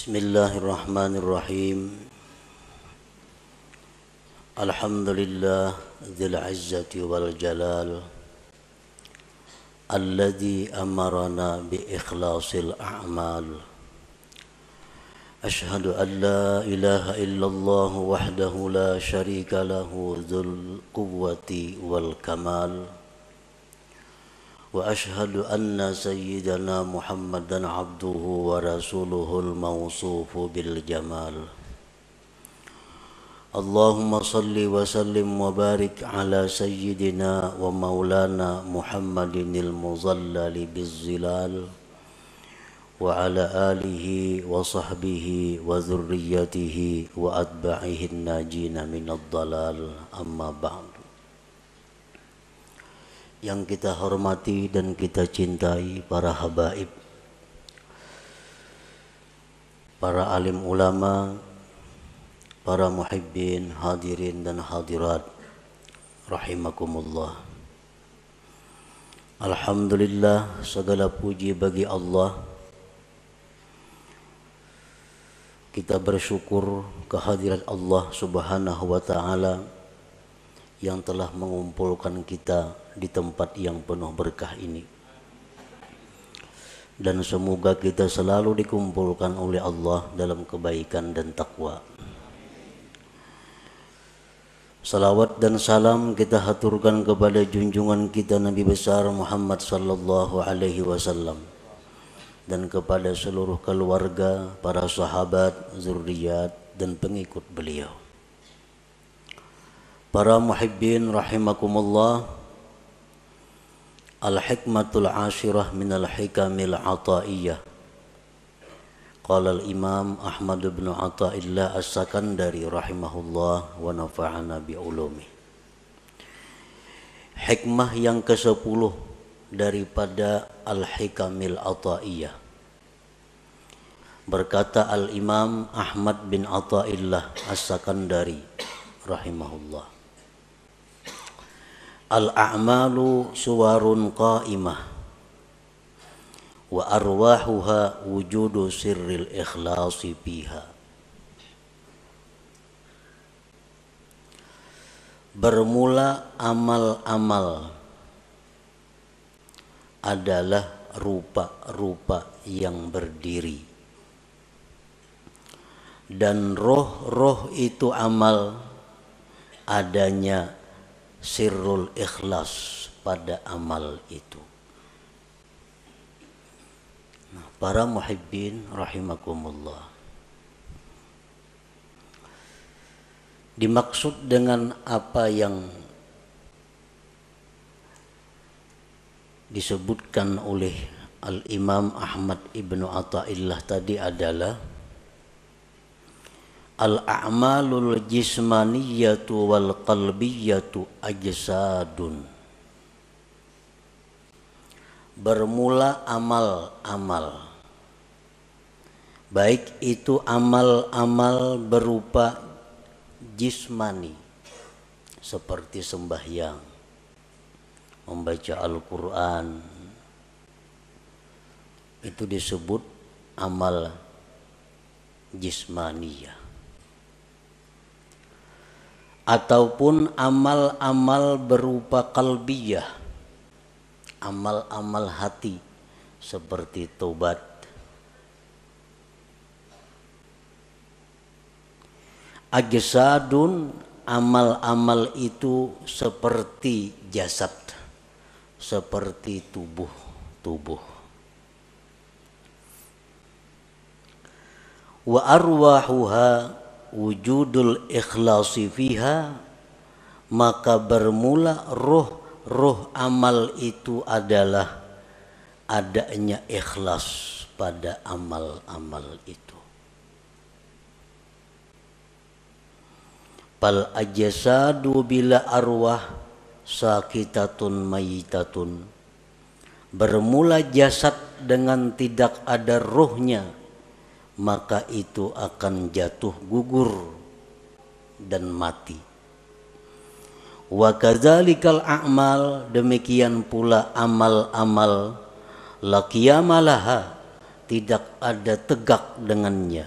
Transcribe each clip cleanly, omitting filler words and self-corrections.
Bismillahirrahmanirrahim. Alhamdulillah dzil izzati wal jalal alladzi amarana bi ikhlasil a'mal. Ashhadu an la ilaha illallah wahdahu la syarika lahu dzul quwwati wal kamal. Wa ashhadu anna sayyidana Muhammadan abduhu wa rasuluhul mawsufu bil jamal. Allahumma salli wa sallim wa barik ala sayyidina wa maulana Muhammadinil muzallali bizzilal wa ala alihi wa sahbihi wa dhurriyyatihi wa atba'ihin najina minad dalal, amma ba'du. Yang kita hormati dan kita cintai para habaib, para alim ulama, para muhibbin, hadirin dan hadirat rahimakumullah. Alhamdulillah, segala puji bagi Allah. Kita bersyukur kehadirat Allah Subhanahu wa ta'ala yang telah mengumpulkan kita di tempat yang penuh berkah ini. Dan semoga kita selalu dikumpulkan oleh Allah dalam kebaikan dan takwa. Salawat dan salam kita haturkan kepada junjungan kita Nabi besar Muhammad sallallahu alaihi wasallam dan kepada seluruh keluarga, para sahabat, zuriat dan pengikut beliau. Para muhibbin rahimakumullah, al-hikmatul ashirah minal hikamil ataiyah. Qala al-imam Ahmad bin Athaillah as-Sakandari rahimahullah wa nafa'ana bi'ulumi. Hikmah yang ke-10 daripada al-hikamil ataiyah. Berkata al-imam Ahmad bin Athaillah as-Sakandari rahimahullah, al-a'malu suwarun qa'imah wa arwahuha wujudu sirril ikhlasi fiha. Bermula amal-amal adalah rupa-rupa yang berdiri, dan roh-roh itu amal adanya sirrul ikhlas pada amal itu. Nah, para muhibbin rahimakumullah, dimaksud dengan apa yang disebutkan oleh Al-Imam Ahmad ibnu Athaillah tadi adalah al-a'malul jismaniyatu wal qalbiyatu ajsadun. Bermula amal-amal, baik itu amal-amal berupa jismani seperti sembahyang, membaca Al-Quran, itu disebut amal jismaniyah. Ataupun amal-amal berupa qalbiyah, amal-amal hati seperti taubat. Ajsadun, amal-amal itu seperti jasad, seperti tubuh. Wa arwahuha wujudul ikhlasi fiha, maka bermula roh amal itu adalah adanya ikhlas pada amal-amal itu. Pal ajsadu bila arwah sakitatun mayitatun. Bermula jasad dengan tidak ada rohnya, maka itu akan jatuh gugur dan mati. Wa kadzalikal a'mal, demikian pula amal-amal la qiyamalaha, tidak ada tegak dengannya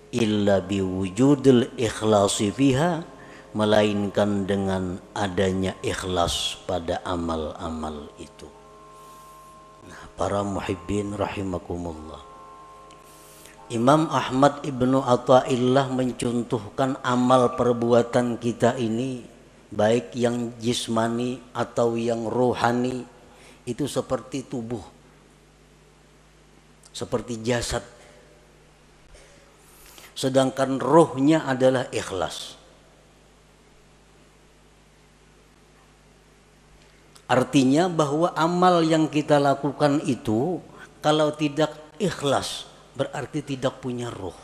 illa biwujudil ikhlasi fiha, melainkan dengan adanya ikhlas pada amal-amal itu. Nah, para muhibbin rahimakumullah, Imam Ahmad Ibnu Athaillah mencontohkan amal perbuatan kita ini, baik yang jismani atau yang rohani, itu seperti tubuh, seperti jasad. Sedangkan rohnya adalah ikhlas. Artinya bahwa amal yang kita lakukan itu kalau tidak ikhlas berarti tidak punya roh.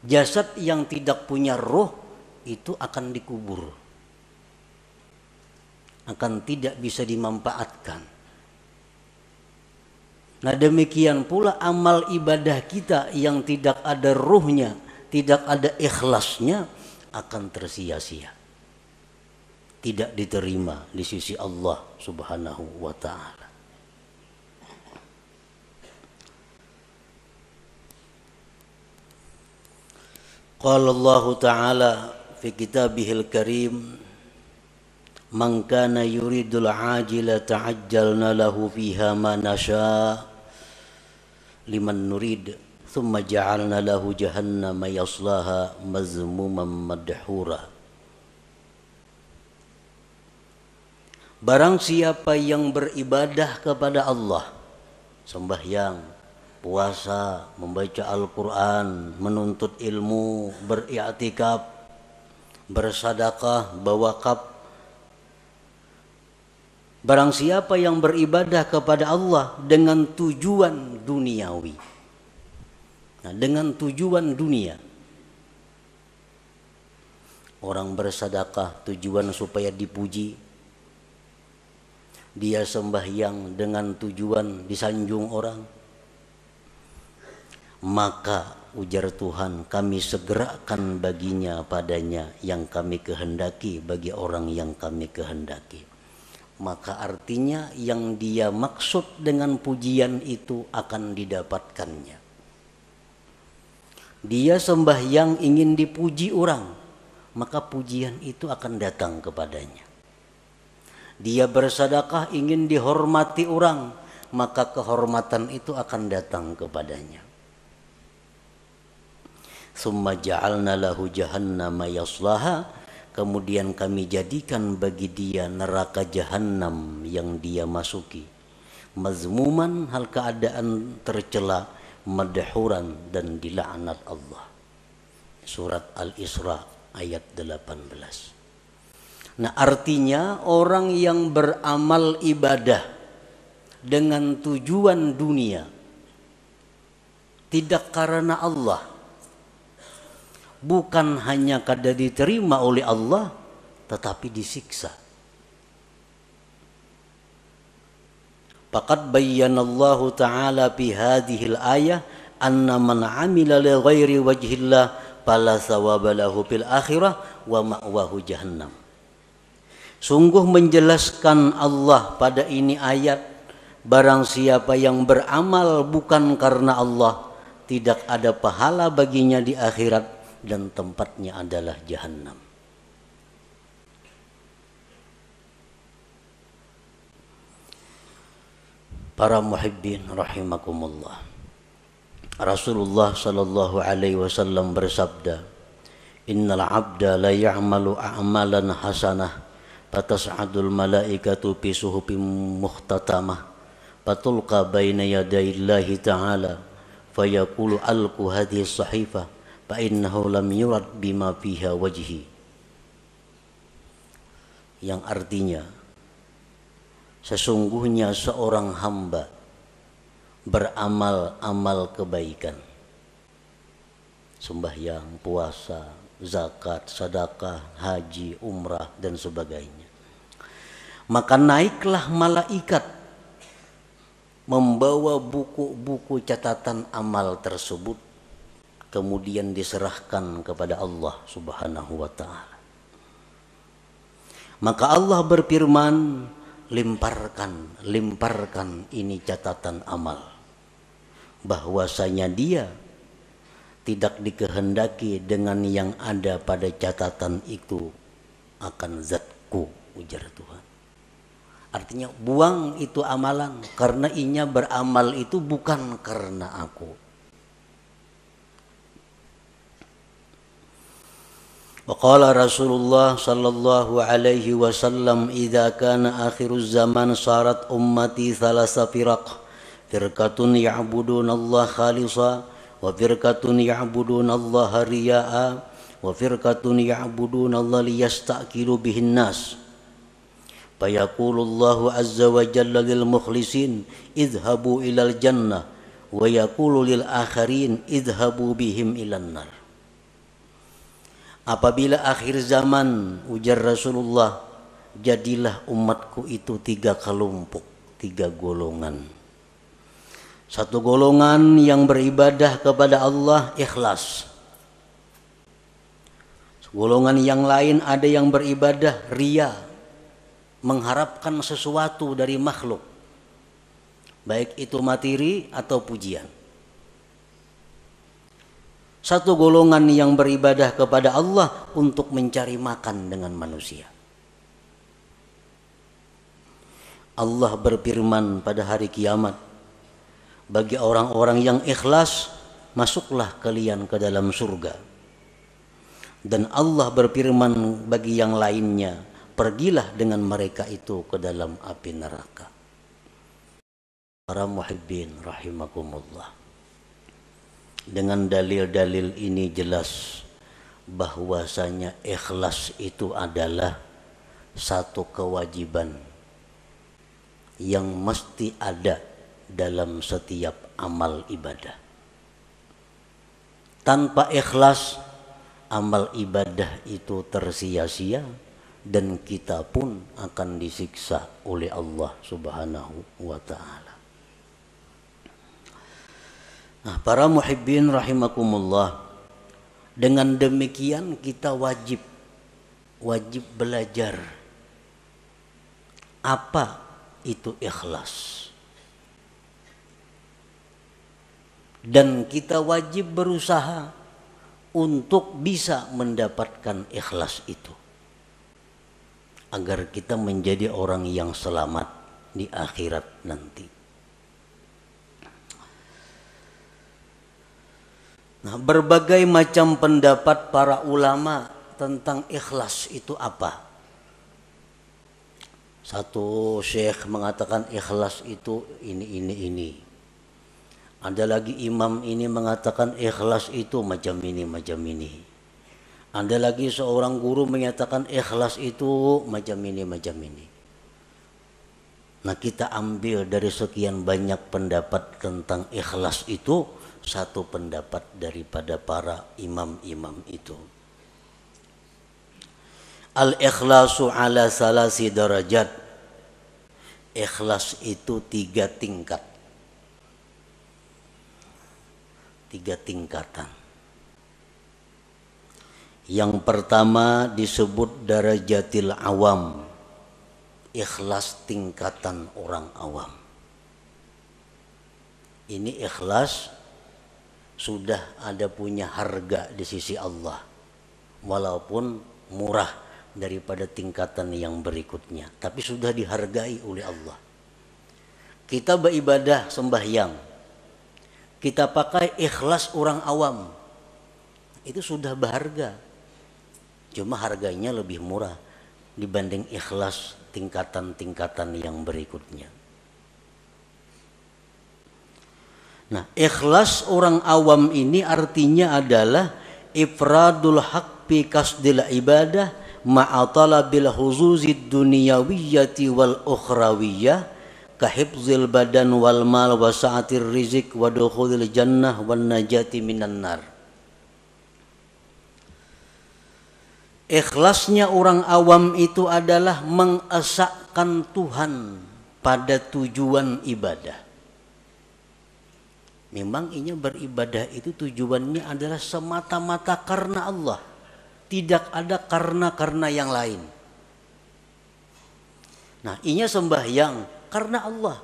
Jasad yang tidak punya roh itu akan dikubur, akan tidak bisa dimanfaatkan. Nah, demikian pula amal ibadah kita yang tidak ada ruhnya, tidak ada ikhlasnya, akan tersia-sia, tidak diterima di sisi Allah Subhanahu wa ta'ala. Qala Allah ta'ala fi kitabihil karim, man kana yuridul ajila ta'ajjalna lahu fiha ma nasha liman nurid thumma ja'alna lahu jahannama yaslaha mazmuman madhura. Barang siapa yang beribadah kepada Allah, sembahyang, puasa, membaca Al-Quran, menuntut ilmu, beriktikaf, bersadaqah, berwakaf. Barang siapa yang beribadah kepada Allah dengan tujuan duniawi, nah, dengan tujuan dunia, orang bersadaqah tujuan supaya dipuji, dia sembahyang dengan tujuan disanjung orang, maka ujar Tuhan, kami segerakan baginya padanya yang kami kehendaki bagi orang yang kami kehendaki. Maka artinya yang dia maksud dengan pujian itu akan didapatkannya. Dia sembahyang ingin dipuji orang, maka pujian itu akan datang kepadanya. Dia bersedekah ingin dihormati orang, maka kehormatan itu akan datang kepadanya. Summa ja'alna lahu jahannama yaslaha, kemudian kami jadikan bagi dia neraka jahannam yang dia masuki. Mazmuman, hal keadaan tercela, madhuran, dan dilaknat Allah. Surat Al-Isra ayat 18. Nah, artinya orang yang beramal ibadah dengan tujuan dunia, tidak karena Allah, bukan hanya kada diterima oleh Allah, tetapi disiksa. Faqad bayyana Allah Ta'ala fi hadhil ayah anna man 'amila li ghairi wajhillah fala thawaba lahu fil akhirah wa ma'wahu jahannam. Sungguh menjelaskan Allah pada ini ayat, barang siapa yang beramal bukan karena Allah, tidak ada pahala baginya di akhirat dan tempatnya adalah jahannam. Para muhibbin rahimakumullah, Rasulullah sallallahu alaihi wasallam bersabda, innal abda la ya'malu a'malan hasanah fatas'adul malaikatu fi suhufin mukhtatamah fatulqa baina yadayillahi ta'ala fayaqulu alqu hadhihi as-sahifah fa innahu lam yurad bima fiha wajhi. Yang artinya, sesungguhnya seorang hamba beramal-amal kebaikan, sembahyang, puasa, zakat, sedekah, haji, umrah, dan sebagainya. Maka naiklah malaikat membawa buku-buku catatan amal tersebut, kemudian diserahkan kepada Allah Subhanahu wa ta'ala. Maka Allah berfirman, lemparkan ini catatan amal, bahwasanya dia tidak dikehendaki dengan yang ada pada catatan itu akan zatku, ujar Tuhan. Artinya buang itu amalan, karena inya beramal itu bukan karena aku. Waqala Rasulullah sallallahu alaihi wasallam, idza kana akhiruz zaman sarat ummati thalasa firaq, firqatun ya'budunallaha khalisa, wa firqatun ya'budunallaha riya'a, wa firqatun ya'budunallaha liyastaqilu bihin nas. Fayaqulullahu azza wa jalla lil mukhlisin idhabu ilal jannah, wa yaqulu lil akharin idhabu bihim ilan nar. Apabila akhir zaman, ujar Rasulullah, jadilah umatku itu 3 kelompok, 3 golongan. Satu golongan yang beribadah kepada Allah ikhlas. Golongan yang lain ada yang beribadah riya, mengharapkan sesuatu dari makhluk, baik itu materi atau pujian. Satu golongan yang beribadah kepada Allah untuk mencari makan dengan manusia. Allah berfirman pada hari kiamat, bagi orang-orang yang ikhlas, masuklah kalian ke dalam surga. Dan Allah berfirman bagi yang lainnya, pergilah dengan mereka itu ke dalam api neraka. Para muhibbin rahimakumullah. Dengan dalil-dalil ini jelas bahwasanya ikhlas itu adalah satu kewajiban yang mesti ada dalam setiap amal ibadah. Tanpa ikhlas, amal ibadah itu tersia-sia dan kita pun akan disiksa oleh Allah Subhanahu wa ta'ala. Nah, para muhibbin rahimakumullah, dengan demikian kita wajib belajar apa itu ikhlas. Dan kita wajib berusaha untuk bisa mendapatkan ikhlas itu, agar kita menjadi orang yang selamat di akhirat nanti. Nah, berbagai macam pendapat para ulama tentang ikhlas itu apa. Satu syekh mengatakan ikhlas itu ini. Ada lagi imam ini mengatakan ikhlas itu macam ini. Ada lagi seorang guru menyatakan ikhlas itu macam ini. Nah, kita ambil dari sekian banyak pendapat tentang ikhlas itu satu pendapat daripada para imam-imam itu. Al-ikhlasu ala salasi darajat. Ikhlas itu 3 tingkat. 3 tingkatan. Yang pertama disebut darajatil awam. Ikhlas tingkatan orang awam. Ini ikhlas sudah ada punya harga di sisi Allah, walaupun murah daripada tingkatan yang berikutnya, tapi sudah dihargai oleh Allah. Kita beribadah sembahyang, kita pakai ikhlas orang awam, itu sudah berharga, cuma harganya lebih murah dibanding ikhlas tingkatan-tingkatan yang berikutnya. Nah, ikhlas orang awam ini artinya adalah ifradul haq fi kasdil ibadah ma'a talabil huzuzid dunyawiyyati wal ukhrawiyyah ka hifzil badan wal mal wa sa'atir rizq wa dukhulil jannah wan najati minan nar. Ikhlasnya orang awam itu adalah mengesahkan Tuhan pada tujuan ibadah. Memang inya beribadah itu tujuannya adalah semata-mata karena Allah. Tidak ada karena yang lain. Nah, inya sembahyang karena Allah.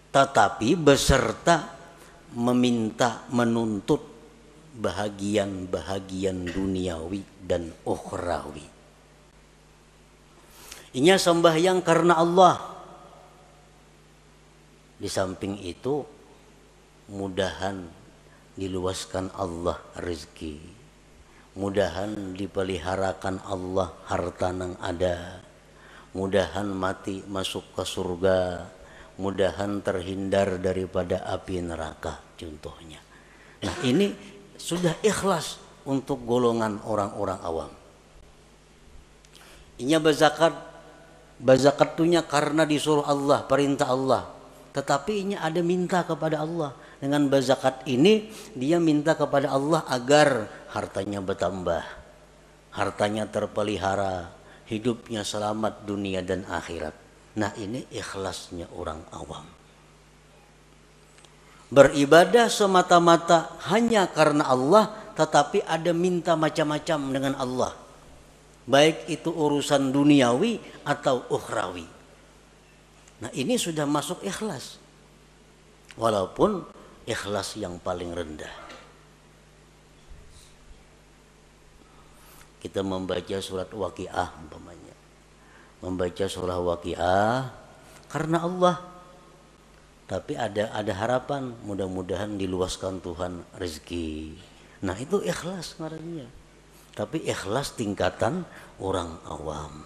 Tetapi beserta meminta, menuntut bahagian-bahagian duniawi dan ukhrawi. Inya sembahyang karena Allah. Di samping itu, mudahan diluaskan Allah rezeki. Mudahan dipeliharakan Allah harta nang ada. Mudahan mati masuk ke surga. Mudahan terhindar daripada api neraka contohnya. Nah, ini sudah ikhlas untuk golongan orang-orang awam. Inya berzakat, berzakatunya karena disuruh Allah, perintah Allah. Tetapi inya ada minta kepada Allah. Dengan berzakat ini dia minta kepada Allah agar hartanya bertambah, hartanya terpelihara, hidupnya selamat dunia dan akhirat. Nah, ini ikhlasnya orang awam. Beribadah semata-mata hanya karena Allah, tetapi ada minta macam-macam dengan Allah. Baik itu urusan duniawi atau ukhrawi. Nah, ini sudah masuk ikhlas. Walaupun ikhlas yang paling rendah. Kita membaca surat Waqiah umpamanya. Membaca surah Waqiah karena Allah. Tapi ada harapan, mudah-mudahan diluaskan Tuhan rezeki. Nah, itu ikhlas ngarannya. Tapi ikhlas tingkatan orang awam.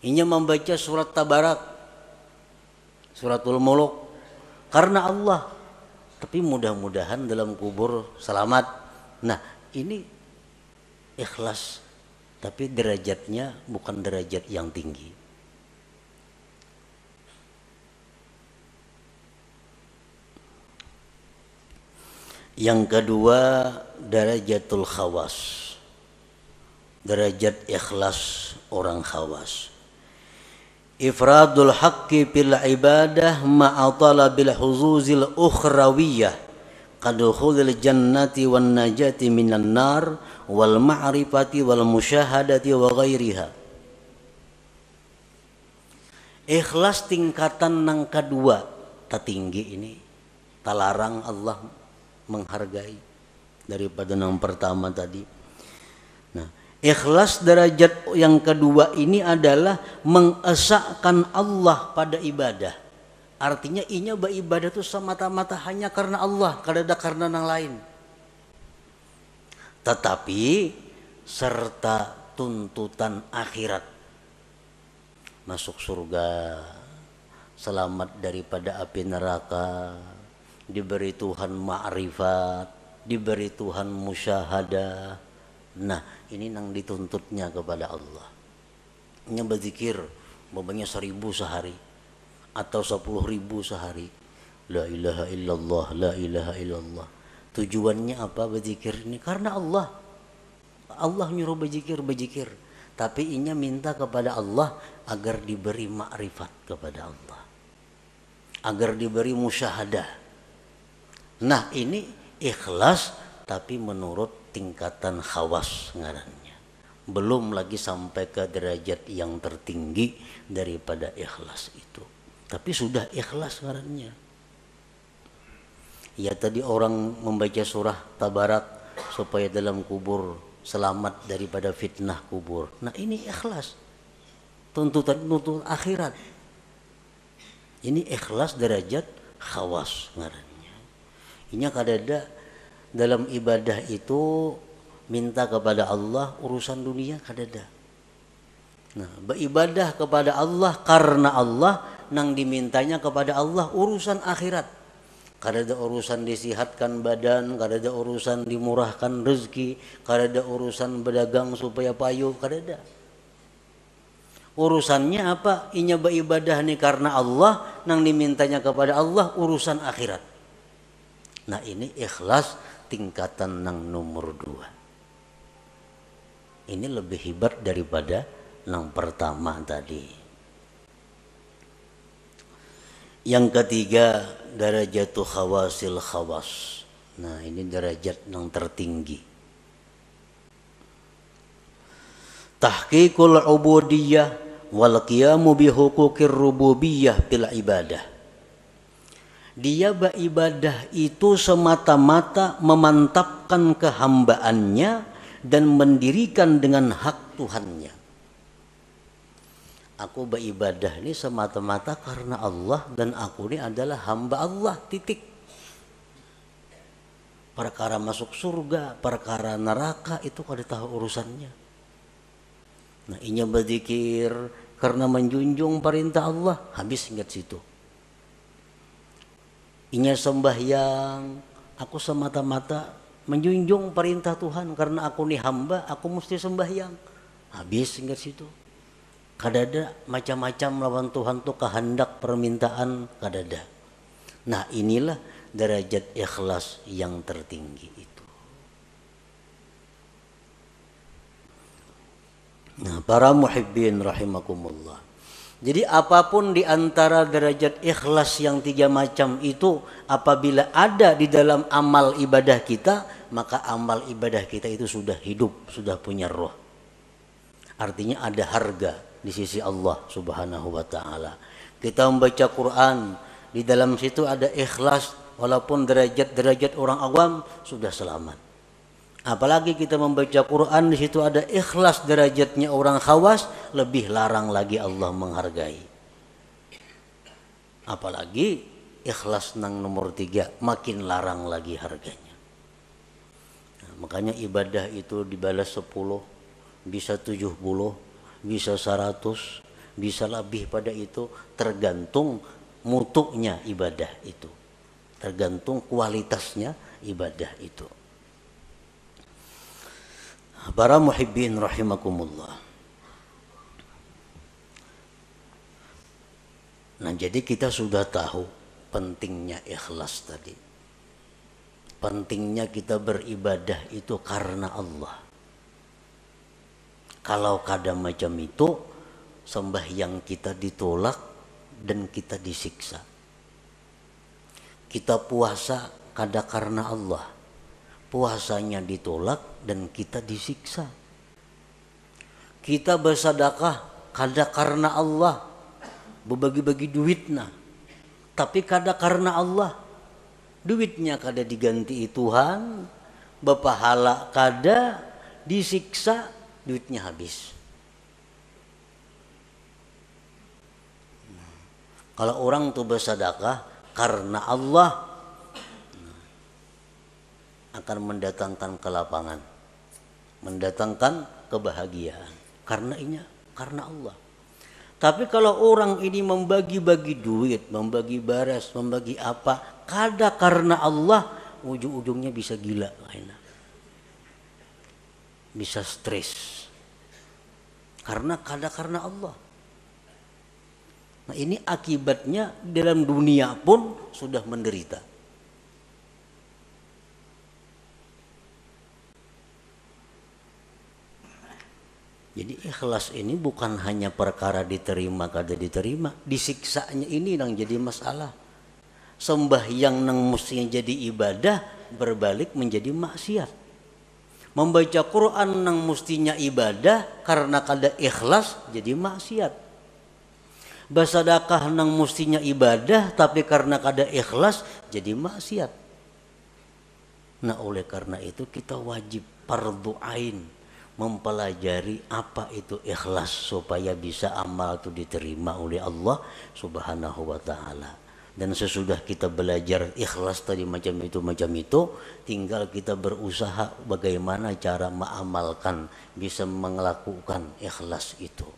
Inya membaca surat Tabarak, suratul Muluk karena Allah. Tapi mudah-mudahan dalam kubur selamat. Nah, ini ikhlas. Tapi derajatnya bukan derajat yang tinggi. Yang kedua, darajatul khawas. Derajat ikhlas orang khawas. Ifradul haqqi fil ibadah ma'a talabil huzuzil ukhrawiyah kadukhulil jannati wan najati minan nar wal ma'rifati wal musyahadati wa ghairiha. Ikhlas tingkatan nang kedua tertinggi ini, talarang Allah menghargai daripada yang pertama tadi. Nah, ikhlas derajat yang kedua ini adalah mengesahkan Allah pada ibadah. Artinya inya beribadah itu semata-mata hanya karena Allah, kada ada karena yang lain. Tetapi serta tuntutan akhirat, masuk surga, selamat daripada api neraka, diberi Tuhan ma'rifat, diberi Tuhan musyahadah. Nah, ini yang dituntutnya kepada Allah. Ini berzikir babanya 1000 sehari atau 10.000 sehari. La ilaha illallah, la ilaha illallah. Tujuannya apa berzikir ini? Karena Allah. Allah nyuruh berzikir. Tapi inya minta kepada Allah agar diberi makrifat kepada Allah, agar diberi musyahadah. Nah, ini ikhlas tapi menurut tingkatan khawas ngarannya. Belum lagi sampai ke derajat yang tertinggi daripada ikhlas itu. Tapi sudah ikhlas ngarannya. Ya, tadi orang membaca surah Tabarak supaya dalam kubur selamat daripada fitnah kubur. Nah, ini ikhlas. Tuntutan akhirat. Ini ikhlas derajat khawas ngarannya. Inya kadada dalam ibadah itu minta kepada Allah urusan dunia kadada. Nah, beribadah kepada Allah karena Allah, nang dimintanya kepada Allah urusan akhirat. Kada ada urusan disihatkan badan, kada ada urusan dimurahkan rezeki, kada ada urusan berdagang supaya payu, kada ada. Urusannya apa? Inya beribadah nih karena Allah, nang dimintanya kepada Allah urusan akhirat. Nah, ini ikhlas tingkatan nang nomor 2. Ini lebih hebat daripada yang pertama tadi. Yang ketiga, darajatul khawasil khawas. Nah, ini derajat yang tertinggi. tahqiqul ubudiyah wal qiyamu bi huquqir rububiyah bil ibadah. Dia beribadah itu semata-mata memantapkan kehambaannya dan mendirikan dengan hak Tuhannya. Aku beribadah ini semata-mata karena Allah dan aku ini adalah hamba Allah, titik. Perkara masuk surga, perkara neraka itu kada tahu urusannya. Nah, inya berzikir karena menjunjung perintah Allah, habis ingat situ. Inya sembahyang, aku semata-mata menjunjung perintah Tuhan karena aku nih hamba, aku mesti sembahyang. Habis ingat situ. Kadada macam-macam lawan Tuhan tuh kehendak permintaan kadada. Nah, inilah derajat ikhlas yang tertinggi itu. Nah, para muhibbin rahimakumullah. Jadi apapun di antara derajat ikhlas yang tiga macam itu, apabila ada di dalam amal ibadah kita, maka amal ibadah kita itu sudah hidup, sudah punya roh. Artinya ada harga di sisi Allah Subhanahu wa taala. Kita membaca Quran, di dalam situ ada ikhlas, walaupun derajat-derajat orang awam sudah selamat. Apalagi kita membaca Quran, di situ ada ikhlas derajatnya orang khawas, lebih larang lagi Allah menghargai. Apalagi ikhlas nang nomor 3, makin larang lagi harganya. Nah, makanya ibadah itu dibalas 10, bisa 70, bisa 100, bisa lebih pada itu, tergantung mutunya ibadah itu, tergantung kualitasnya ibadah itu. Para muhibbin rahimakumullah. Nah, jadi kita sudah tahu pentingnya ikhlas tadi. Pentingnya kita beribadah itu karena Allah. Kalau kada macam itu, sembahyang kita ditolak dan kita disiksa. Kita puasa kada karena Allah, puasanya ditolak dan kita disiksa. Kita bersedekah kada karena Allah, berbagi-bagi duitnya, tapi kada karena Allah, duitnya kada diganti Tuhan, berpahala kada, disiksa, duitnya habis. Kalau orang tuh bersedekah karena Allah, akan mendatangkan kelapangan, mendatangkan kebahagiaan. Karena Allah. Tapi kalau orang ini membagi-bagi duit, membagi baras, membagi apa, kada karena Allah, ujung-ujungnya bisa gila, bisa stres. Karena kada karena Allah. Nah, ini akibatnya dalam dunia pun sudah menderita. Jadi ikhlas ini bukan hanya perkara diterima kada diterima, disiksanya ini yang jadi masalah. Sembahyang nang mestinya jadi ibadah berbalik menjadi maksiat. Membaca Quran nang mestinya ibadah karena kada ikhlas jadi maksiat. Bersedekah nang mestinya ibadah tapi karena kada ikhlas jadi maksiat. Nah, oleh karena itu kita wajib fardhu ain mempelajari apa itu ikhlas supaya bisa amal itu diterima oleh Allah Subhanahu wa taala. Dan sesudah kita belajar ikhlas tadi macam itu, tinggal kita berusaha bagaimana cara mengamalkan, bisa melakukan ikhlas itu.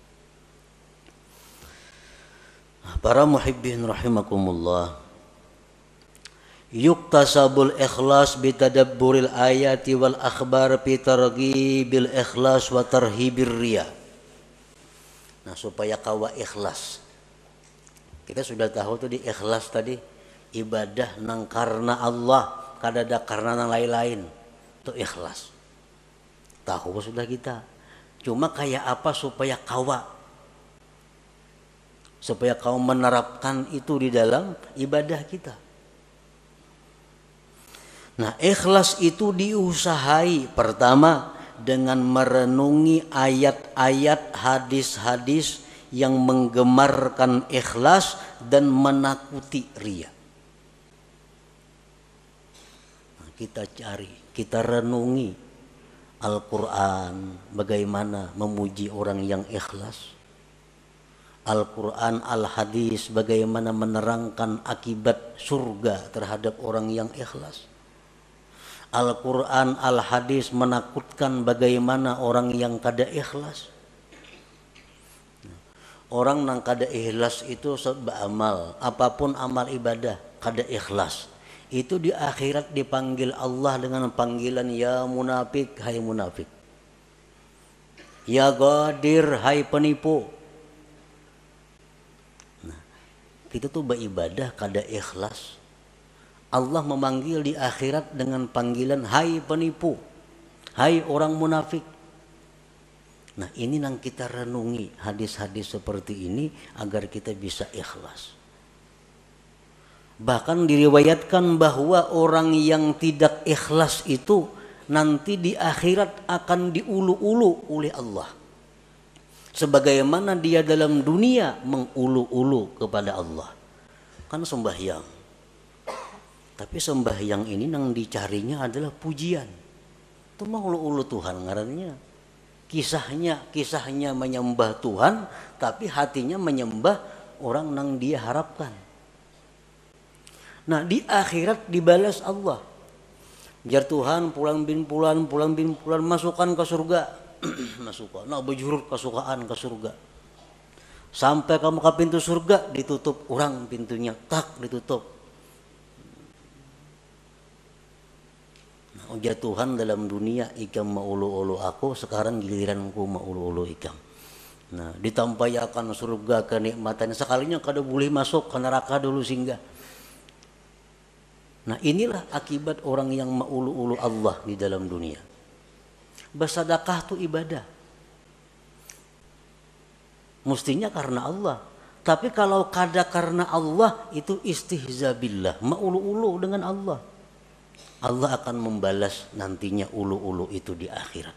Para muhibbin rahimakumullah. Yuktasabul ikhlas bitadabburil ayati wal akhbar fi targhibil ikhlas wa tarhibir riya. Nah, supaya kawa ikhlas, kita sudah tahu tuh di ikhlas tadi, ibadah nang karena Allah, kada ada karena nang lain-lain, itu ikhlas. Tahu sudah kita. Cuma kayak apa supaya kau menerapkan itu di dalam ibadah kita. Nah, ikhlas itu diusahai pertama dengan merenungi ayat-ayat, hadis-hadis yang menggemarkan ikhlas dan menakuti riya. Nah, kita cari, kita renungi Al-Quran bagaimana memuji orang yang ikhlas. Al-Quran, Al-Hadis bagaimana menerangkan akibat surga terhadap orang yang ikhlas. Al-Quran, Al-Hadis menakutkan bagaimana orang yang kada ikhlas. Orang yang kada ikhlas itu beramal, apapun amal ibadah kada ikhlas, itu di akhirat dipanggil Allah dengan panggilan ya munafik, hai munafik. Ya ghadir, hai penipu. Nah, kita tuh beribadah kada ikhlas, Allah memanggil di akhirat dengan panggilan hai penipu, hai orang munafik. Nah, ini yang kita renungi hadis-hadis seperti ini agar kita bisa ikhlas. Bahkan diriwayatkan bahwa orang yang tidak ikhlas itu nanti di akhirat akan diulu-ulu oleh Allah. Sebagaimana dia dalam dunia mengulu-ulu kepada Allah. Kan sembahyang. Tapi sembahyang ini yang dicarinya adalah pujian. Itu mah ulu-ulu Tuhan ngarannya. Kisahnya menyembah Tuhan, tapi hatinya menyembah orang yang dia harapkan. Nah, di akhirat dibalas Allah. Biar Tuhan pulang bin pulan masukkan ke surga. Masukkan. Nah, bejurut kesukaan ke surga. Sampai kamu ke pintu surga, ditutup orang pintunya, tak ditutup. Ujar Tuhan dalam dunia ikam maulu-ulu aku, sekarang giliranku maulu-ulu ikam. Nah, ditampayakan surga kenikmatan, sekalinya kada boleh masuk ke neraka dulu singgah. Nah, inilah akibat orang yang maulu-ulu Allah di dalam dunia. Bersedekah itu ibadah. Mestinya karena Allah. Tapi kalau kada karena Allah itu istihza billah, maulu-ulu dengan Allah. Allah akan membalas nantinya ulu-ulu itu di akhirat.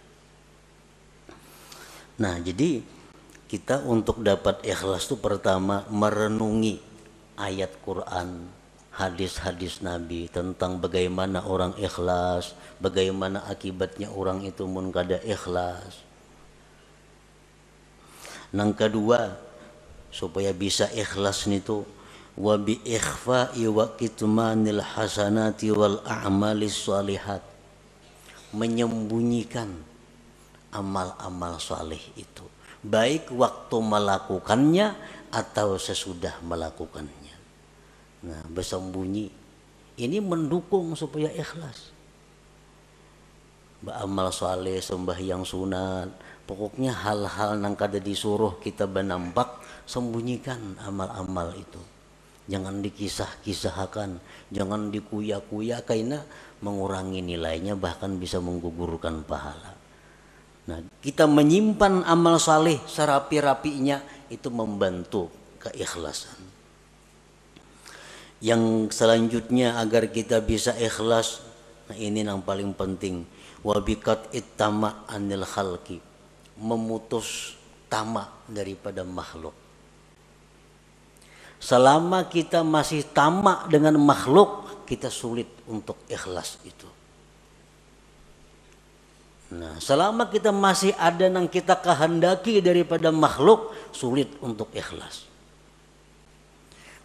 Nah, jadi kita untuk dapat ikhlas itu pertama merenungi ayat Quran, hadis-hadis Nabi tentang bagaimana orang ikhlas, bagaimana akibatnya orang itu mun kada ikhlas. Yang kedua, supaya bisa ikhlas itu wa bi ikhfa'i wa kitmanil hasanati wal a'malis shalihat, menyembunyikan amal-amal saleh itu baik waktu melakukannya atau sesudah melakukannya. Nah, bersembunyi ini mendukung supaya ikhlas. Beramal saleh, sembahyang sunat, pokoknya hal-hal yang kada disuruh kita benampak, sembunyikan amal-amal itu. Jangan dikisah-kisahkan, jangan dikuya-kuya, karena mengurangi nilainya, bahkan bisa menggugurkan pahala. Nah, kita menyimpan amal saleh serapi-rapinya itu membantu keikhlasan. Yang selanjutnya agar kita bisa ikhlas, nah ini yang paling penting, wabikat ittama anil khalqi, memutus tamak daripada makhluk. Selama kita masih tamak dengan makhluk, kita sulit untuk ikhlas itu. Nah, selama kita masih ada yang kita kehendaki daripada makhluk, sulit untuk ikhlas.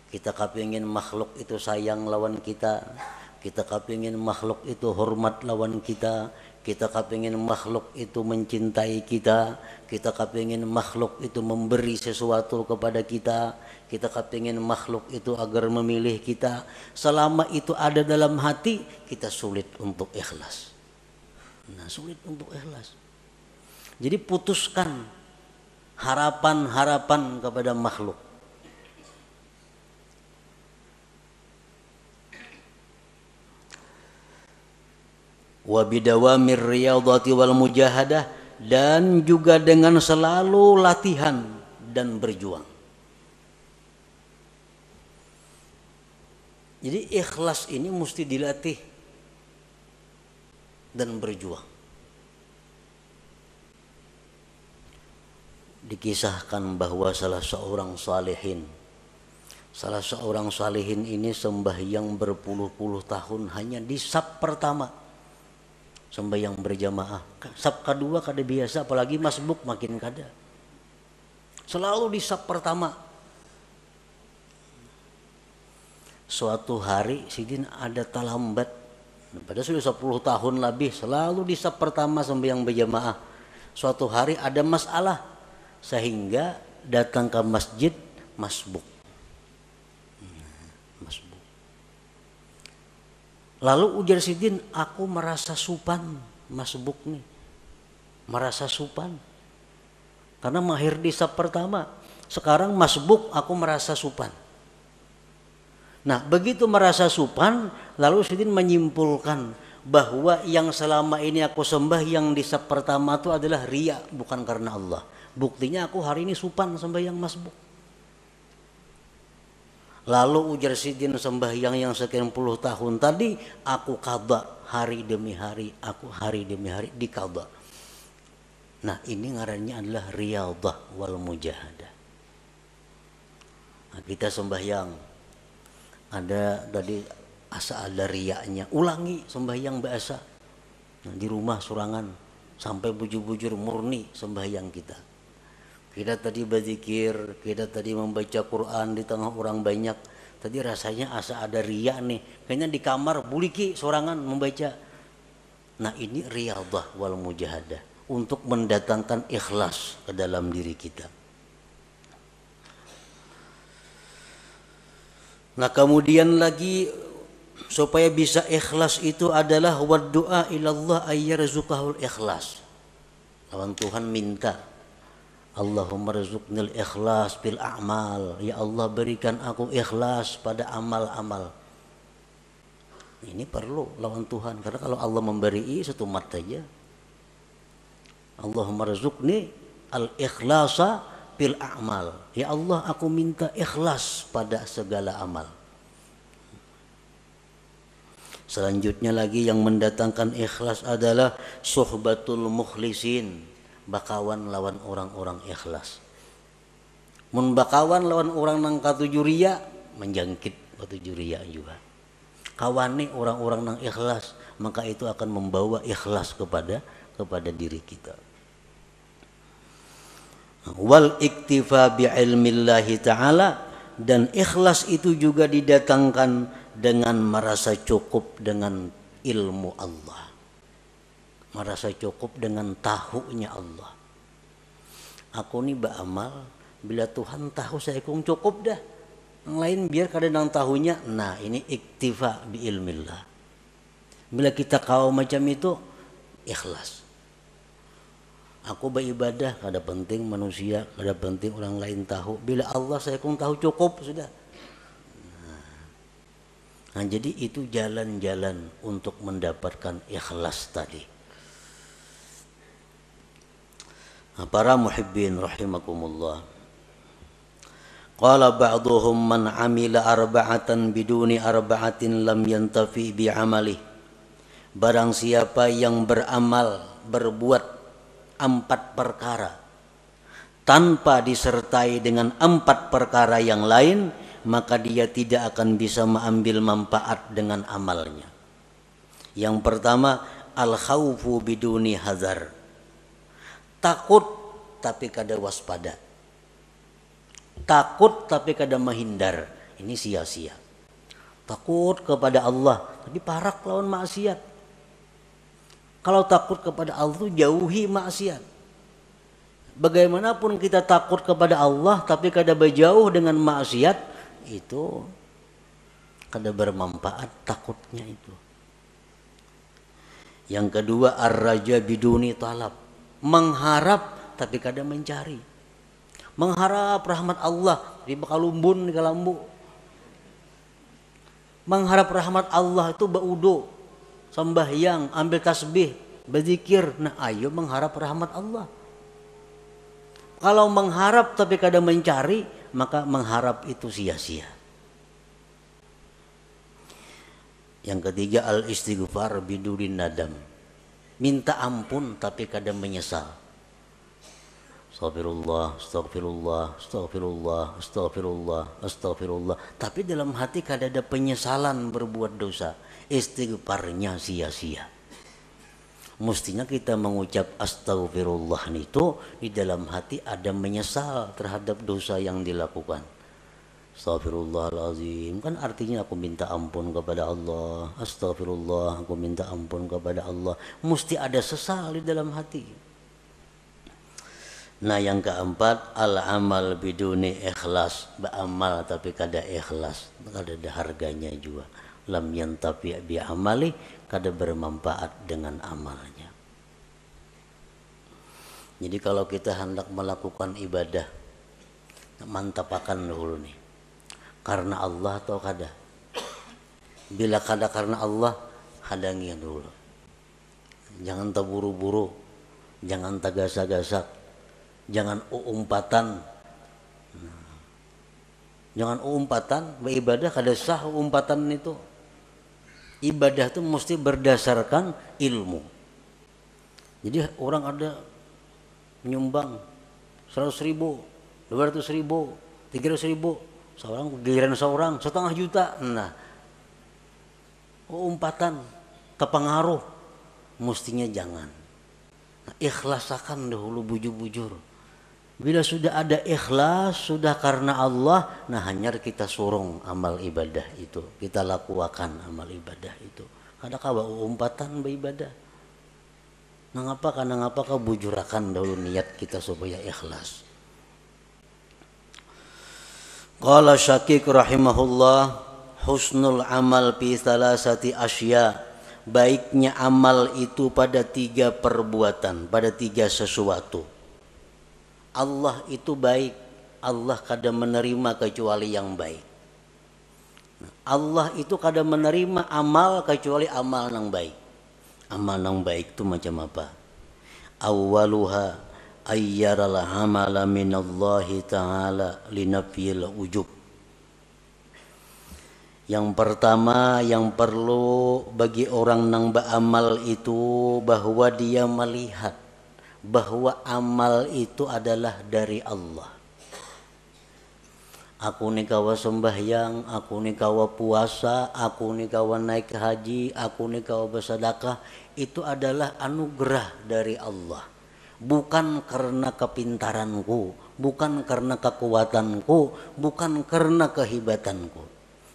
Kita kepingin makhluk itu sayang lawan kita kepingin makhluk itu hormat lawan kita kepingin makhluk itu mencintai kita kepingin makhluk itu memberi sesuatu kepada kita kepingin makhluk itu agar memilih kita. Selama itu ada dalam hati, kita sulit untuk ikhlas. Nah, sulit untuk ikhlas. Jadi putuskan harapan-harapan kepada makhluk. Wa bidawamir riyadhati wal mujahadah, dan juga dengan selalu latihan dan berjuang. Jadi ikhlas ini mesti dilatih dan berjuang. dikisahkan bahwa salah seorang salihin ini sembahyang berpuluh-puluh tahun hanya di saf pertama, sembahyang berjamaah. Saf kedua kada biasa, apalagi masbuk makin kada. Selalu di saf pertama. Suatu hari sidin ada talambat, pada sudah 10 tahun lebih selalu di saf pertama sembahyang berjamaah. Suatu hari ada masalah sehingga datang ke masjid masbuk. Lalu ujar sidin, aku merasa supan masbuk nih, merasa supan karena mahir di saf pertama. Sekarang masbuk aku merasa supan. Nah, begitu merasa supan, lalu sidin menyimpulkan bahwa yang selama ini aku sembah yang di saf pertama itu adalah riya, bukan karena Allah. Buktinya aku hari ini supan sembahyang masbuk. Lalu ujar sidin, sembahyang yang sekian puluh tahun tadi aku qadha hari demi hari, aku hari demi hari diqadha. Nah, ini ngarannya adalah riyadhah wal mujahadah. Nah, kita sembahyang ada tadi asa ada riyanya, ulangi sembahyang biasa. Nah, di rumah surangan sampai bujur-bujur murni sembahyang kita. Kita tadi berzikir, kita tadi membaca Quran di tengah orang banyak. Tadi rasanya asa ada riya nih. Kayaknya di kamar buliki sorangan membaca. Nah, ini riyadhah wal mujahadah untuk mendatangkan ikhlas ke dalam diri kita. Nah, kemudian lagi supaya bisa ikhlas itu adalah waddu'a ilallah ayyarzuqahul ikhlas. Lawan Tuhan minta, Allahumma rzuqnil ikhlas bil a'mal. Ya Allah, berikan aku ikhlas pada amal-amal. Ini perlu lawan Tuhan, karena kalau Allah memberi satu mat saja. Allahumma rzuqni al ikhlasa bil a'mal. Ya Allah, aku minta ikhlas pada segala amal. Selanjutnya lagi yang mendatangkan ikhlas adalah suhbatul mukhlisin, bakawan lawan orang-orang ikhlas. Mun bakawan lawan orang nang katuju riya, menjangkit katuju riya juga. Kawani orang-orang nang ikhlas, maka itu akan membawa ikhlas kepada diri kita. Wal iktifa bi ilmillahi ta'ala, dan ikhlas itu juga didatangkan dengan merasa cukup dengan ilmu Allah, merasa cukup dengan tahunya Allah. Aku nih beramal, bila Tuhan tahu saya kung cukup dah, yang lain biar kadang tahunya. Nah, ini iktifa bi ilmillah. Bila kita kau macam itu, ikhlas. Aku beribadah, kada penting manusia, kada penting orang lain tahu. Bila Allah saya kung tahu cukup sudah. Nah, jadi itu jalan-jalan untuk mendapatkan ikhlas tadi. Nah, para muhibbin rahimakumullah. Qala ba'duhum man amila arba'atan biduni arba'atin lam yantafi bi amali. Barang siapa yang beramal, berbuat 4 perkara tanpa disertai dengan 4 perkara yang lain, maka dia tidak akan bisa mengambil manfaat dengan amalnya. Yang pertama, al-khaufu biduni hazar. Takut tapi kada waspada. Takut tapi kada menghindar. Ini sia-sia. Takut kepada Allah tapi parak lawan maksiat. Kalau takut kepada Allah itu jauhi maksiat. Bagaimanapun kita takut kepada Allah tapi kada berjauh dengan maksiat, itu kada bermanfaat takutnya itu. Yang kedua, ar-raja biduni talab. Mengharap tapi kada mencari. Mengharap rahmat Allah di bakalumbun di kalambu. Mengharap rahmat Allah itu baudo, sembahyang, ambil tasbih, berzikir. Nah, ayo mengharap rahmat Allah. Kalau mengharap tapi kada mencari, maka mengharap itu sia-sia. Yang ketiga, al-istighfar biduni nadam. Minta ampun tapi kada menyesal. Astagfirullah, astagfirullah, astagfirullah, astagfirullah, astagfirullah. Tapi dalam hati kada ada penyesalan berbuat dosa. Istighfarnya sia-sia. Mestinya kita mengucap astagfirullah itu di dalam hati ada menyesal terhadap dosa yang dilakukan. Astagfirullahaladzim, kan artinya aku minta ampun kepada Allah. Astagfirullah, aku minta ampun kepada Allah. Mesti ada sesal di dalam hati. Nah yang keempat, al-amal biduni ikhlas. Beramal tapi kada ikhlas, kada ada harganya juga. Lam yantafi bi amali, kada bermanfaat dengan amalnya. Jadi kalau kita hendak melakukan ibadah, mantapakan dulu nih, karena Allah atau kada. Bila kada karena Allah, hadangi dulu. Jangan terburu-buru, jangan tagasak-gasak, jangan umpatan. Jangan umpatan, beribadah kada sah umpatan itu. Ibadah itu mesti berdasarkan ilmu. Jadi orang ada menyumbang 100.000, 200.000, 300.000, seorang giliran seorang 1,5 juta. Nah, umpatan kepengaruh mestinya jangan. Nah, ikhlasakan dahulu bujur-bujur. Bila sudah ada ikhlas, sudah karena Allah, nah hanya kita surung amal ibadah itu, kita lakukan amal ibadah itu. Kada kawa umpatan beribadah. Nah ngapa kau bujurakan dahulu niat kita supaya ikhlas. Qala Syaqiq rahimahullah, husnul amal fi salasati asya. Baiknya amal itu pada 3 perbuatan, pada 3 sesuatu. Allah itu baik, Allah kada menerima kecuali yang baik. Allah itu kada menerima amal kecuali amal yang baik. Amal yang baik itu macam apa? Awwaluha ayyaral amala minallahi ta'ala linafyil ujub. Yang pertama yang perlu bagi orang nang beramal itu bahwa dia melihat bahwa amal itu adalah dari Allah. Aku ni kawa sembahyang, aku ni kawa puasa, aku ni kawa naik haji, aku ni kawa bersedekah, itu adalah anugerah dari Allah. Bukan karena kepintaranku, bukan karena kekuatanku, bukan karena kehebatanku.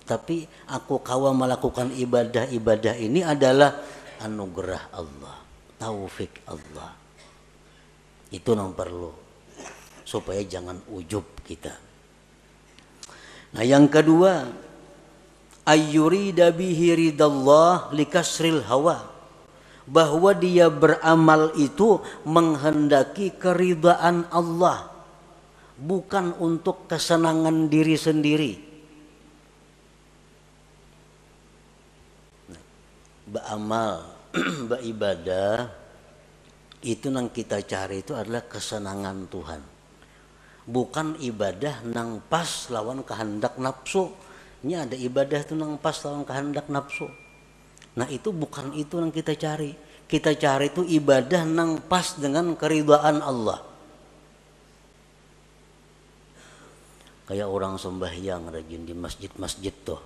Tapi aku kawa melakukan ibadah-ibadah ini adalah anugerah Allah, taufik Allah. Itu yang perlu supaya jangan ujub kita. Nah yang kedua, ayyurida bihi ridallah likasril hawa, bahwa dia beramal itu menghendaki keridaan Allah, bukan untuk kesenangan diri sendiri. Beramal, beribadah itu nang kita cari itu adalah kesenangan Tuhan, bukan ibadah nang pas lawan kehendak nafsu. Ini ada ibadah itu nang pas lawan kehendak nafsu. Nah itu bukan itu yang kita cari. Kita cari itu ibadah nang pas dengan keridhaan Allah. Kayak orang sembahyang rajin di masjid-masjid tuh,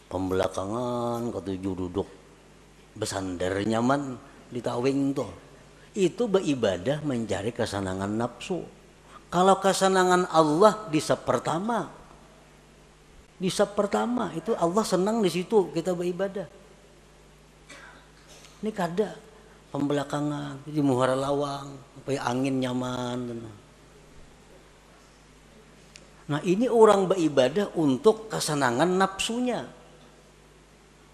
pembelakangan ketujuh duduk bersandar nyaman di tawing tuh. Itu beribadah mencari kesenangan nafsu. Kalau kesenangan Allah di sab pertama itu Allah senang di situ kita beribadah. Ini kada pembelakangan di muhara lawang supaya angin nyaman. Nah ini orang beribadah untuk kesenangan nafsunya.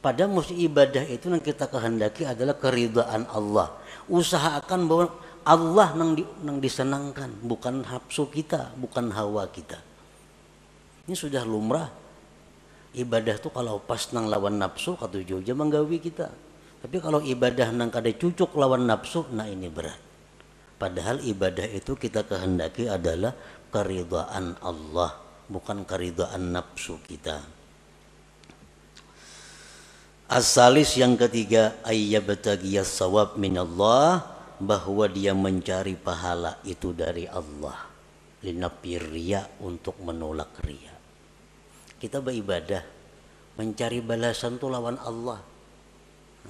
Padahal mesti ibadah itu yang kita kehendaki adalah keridhaan Allah. Usahakan bahwa Allah nang disenangkan, bukan nafsu kita, bukan hawa kita. Ini sudah lumrah. Ibadah tuh kalau pas nang lawan nafsu katuju aja menggawi kita. Tapi kalau ibadah nang kada cucuk lawan nafsu, nah ini berat. Padahal ibadah itu kita kehendaki adalah keridhaan Allah, bukan keridhaan nafsu kita. As-salis yang ketiga, ayyabtagiyas sawab minallah, bahwa dia mencari pahala itu dari Allah, linafi riya, untuk menolak riya. Kita beribadah mencari balasan itu lawan Allah,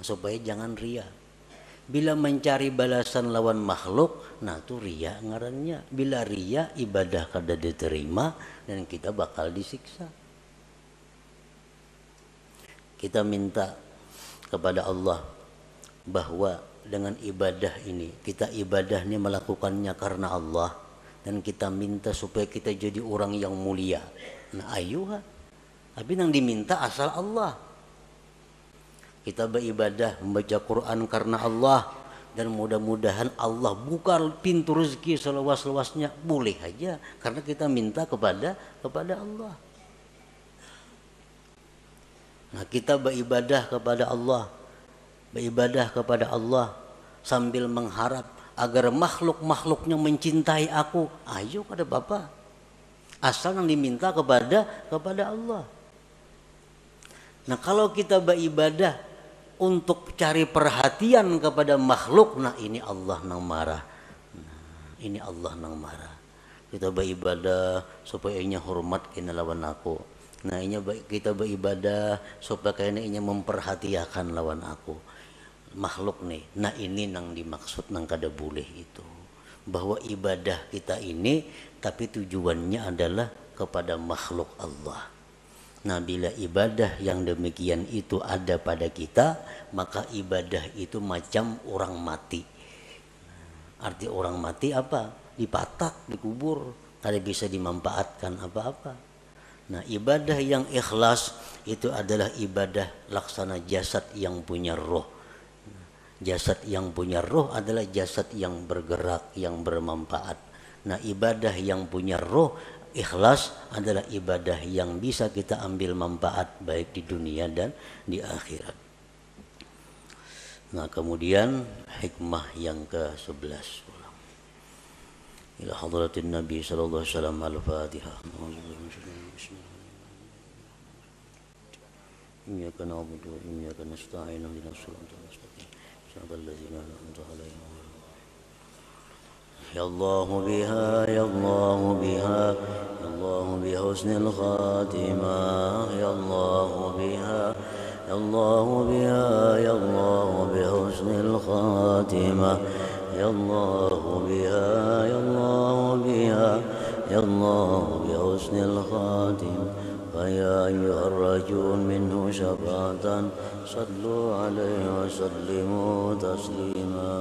supaya jangan riya. Bila mencari balasan lawan makhluk, nah itu riya ngarannya. Bila riya, ibadah kada diterima dan kita bakal disiksa. Kita minta kepada Allah bahwa dengan ibadah ini, kita ibadah ini melakukannya karena Allah, dan kita minta supaya kita jadi orang yang mulia. Nah ayuha, tapi yang diminta asal Allah. Kita beribadah membaca Quran karena Allah, dan mudah-mudahan Allah buka pintu rezeki seluas-luasnya, boleh aja karena kita minta kepada Allah. Nah kita beribadah kepada Allah sambil mengharap agar makhluk-makhluknya mencintai aku. Ayo kada Bapak, asal yang diminta kepada Allah. Nah kalau kita beribadah untuk cari perhatian kepada makhluk, nah ini Allah nang marah. Kita beribadah supaya inya hormat kena lawan aku. Nah ini kita beribadah supaya kena inya memperhatikan lawan aku. Makhluk nih. Nah ini nang dimaksud nang kada boleh itu. Bahwa ibadah kita ini tapi tujuannya adalah kepada makhluk Allah. Nah bila ibadah yang demikian itu ada pada kita, maka ibadah itu macam orang mati. Arti orang mati apa? Dipatak, dikubur, tidak bisa dimanfaatkan apa-apa. Nah ibadah yang ikhlas itu adalah ibadah laksana jasad yang punya roh. Jasad yang punya roh adalah jasad yang bergerak, yang bermanfaat. Nah ibadah yang punya roh, ikhlas adalah ibadah yang bisa kita ambil manfaat baik di dunia dan di akhirat. Nah kemudian hikmah yang ke-11. Ila hadratin Nabi sallallahu alaihi wasallam, al-Fatihah. Iyyaka na'budu wa iyyaka nasta'in, ihdinas siratal mustaqim, siratal ladzina an'amta 'alaihim. Ya Allah biha, ya Allah biha, ya Allah bi husnil khatimah, ya Allah biha, ya Allah biha, ya Allah bi husnil khatimah, ya Allah biha, ya Allah biha, ya Allah bi husnil khatimah. فيا أيها الرجل منه شفاعة صلوا عليه وسلموا تسليما.